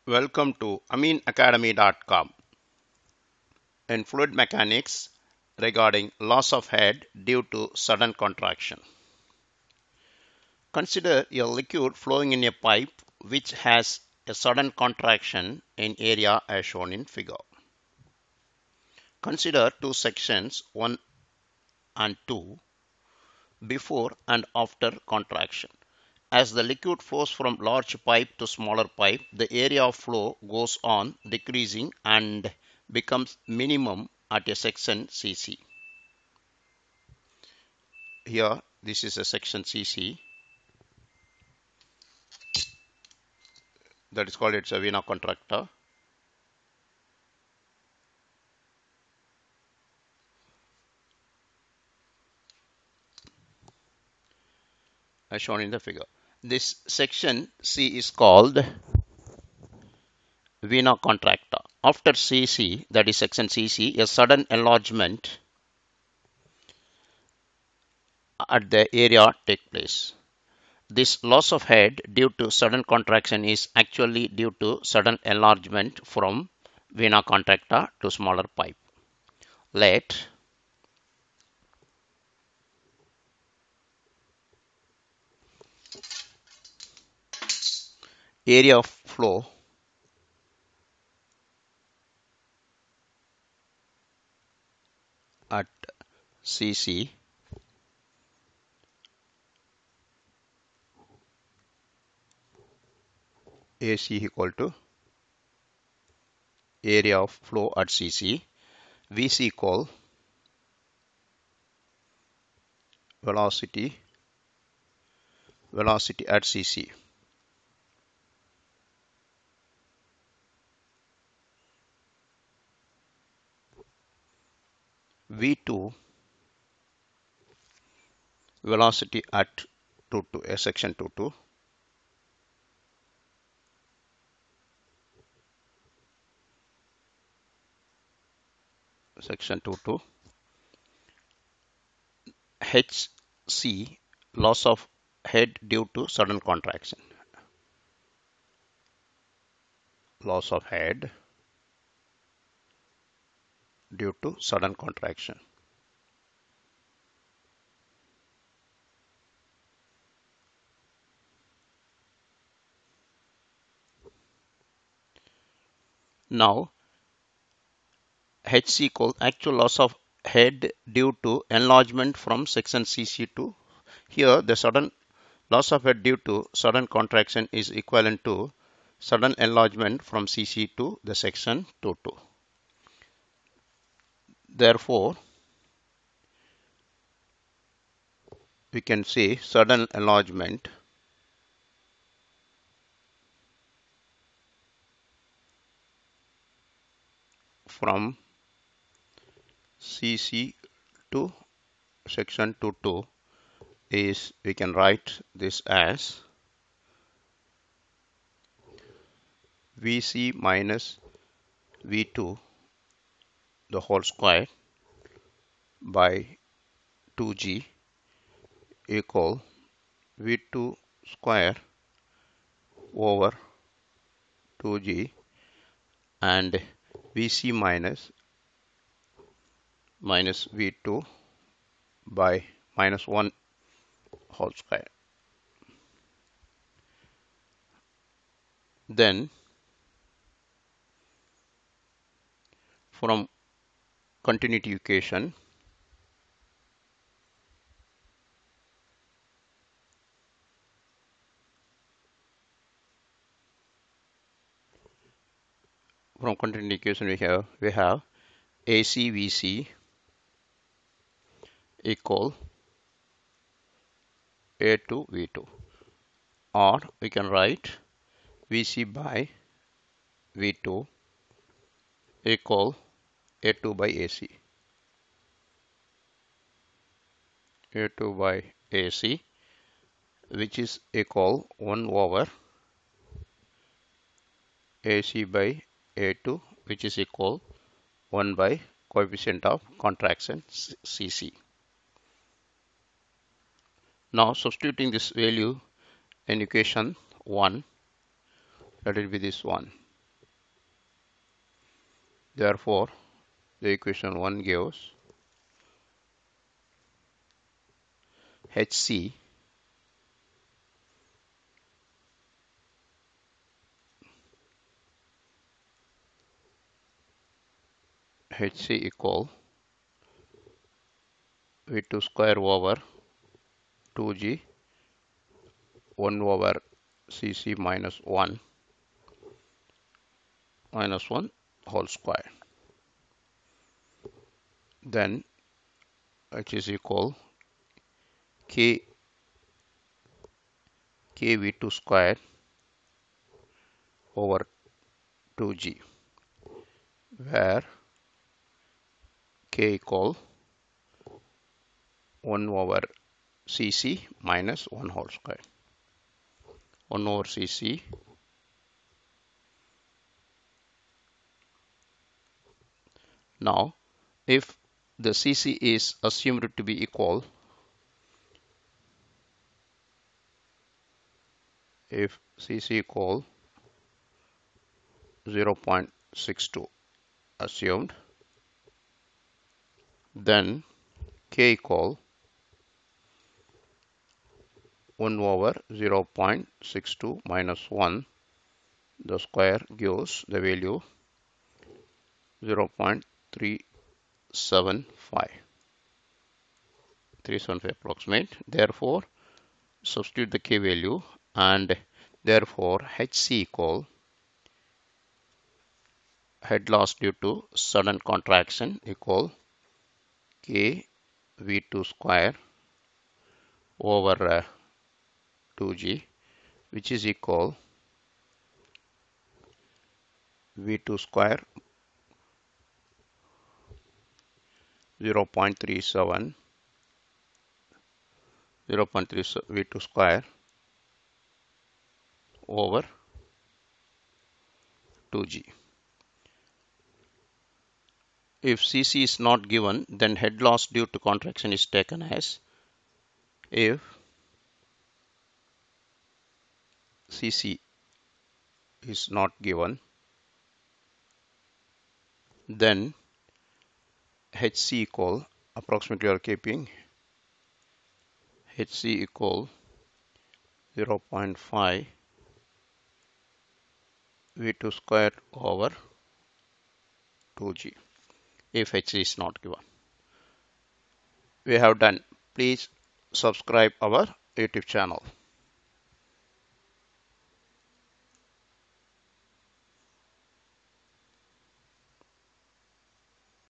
Welcome to aminacademy.com. In fluid mechanics regarding loss of head due to sudden contraction. Consider a liquid flowing in a pipe which has a sudden contraction in area as shown in figure. Consider two sections 1 and 2 before and after contraction. As the liquid flows from large pipe to smaller pipe, the area of flow goes on decreasing and becomes minimum at a section CC. Here, this is a section CC that is called it's a vena contracta. As shown in the figure. This section C is called vena contracta. After CC, that is section CC, a sudden enlargement at the area take place. This loss of head due to sudden contraction is actually due to sudden enlargement from vena contracta to smaller pipe. Let area of flow at CC AC equal to area of flow at CC, VC equal velocity at CC. V2 velocity at section 22. Section 22. HC loss of head due to sudden contraction. Loss of head due to sudden contraction. Now HC equals actual loss of head due to enlargement from section CC to here the sudden loss of head due to sudden contraction is equivalent to sudden enlargement from CC to the section 22. Therefore, we can say sudden enlargement from CC to section 22 is, we can write this as VC minus V2 the whole square by 2G equal V2 square over 2G and VC minus V2 by minus 1 whole square. Then from continuity equation, we have AC VC equal A2 V2, or we can write VC by V2 equal A2 by AC. A2 by AC, which is equal 1 over AC by A2, which is equal 1 by coefficient of contraction CC. Now substituting this value in equation 1, let it be this one. Therefore, the equation 1 gives HC equal V2 square over 2G 1 over Cc minus 1 whole square. Then H is equal KV2 square over 2G, where K equal 1 over Cc minus 1 whole square. 1 over Cc now, if the Cc is assumed to be equal, if Cc equal 0.62 assumed, then K equal 1 over 0.62 minus 1, the square gives the value 0.375 approximate. Therefore, substitute the K value, and therefore Hc equal head loss due to sudden contraction equal K V2 square over 2G, which is equal V2 square 0.37 V2 square over 2G. If Cc is not given, then head loss due to contraction is taken as if Cc is not given, then Hc equal, approximately we are keeping Hc equal 0.5 V2 square over 2G if Hc is not given. We have done. Please subscribe our YouTube channel.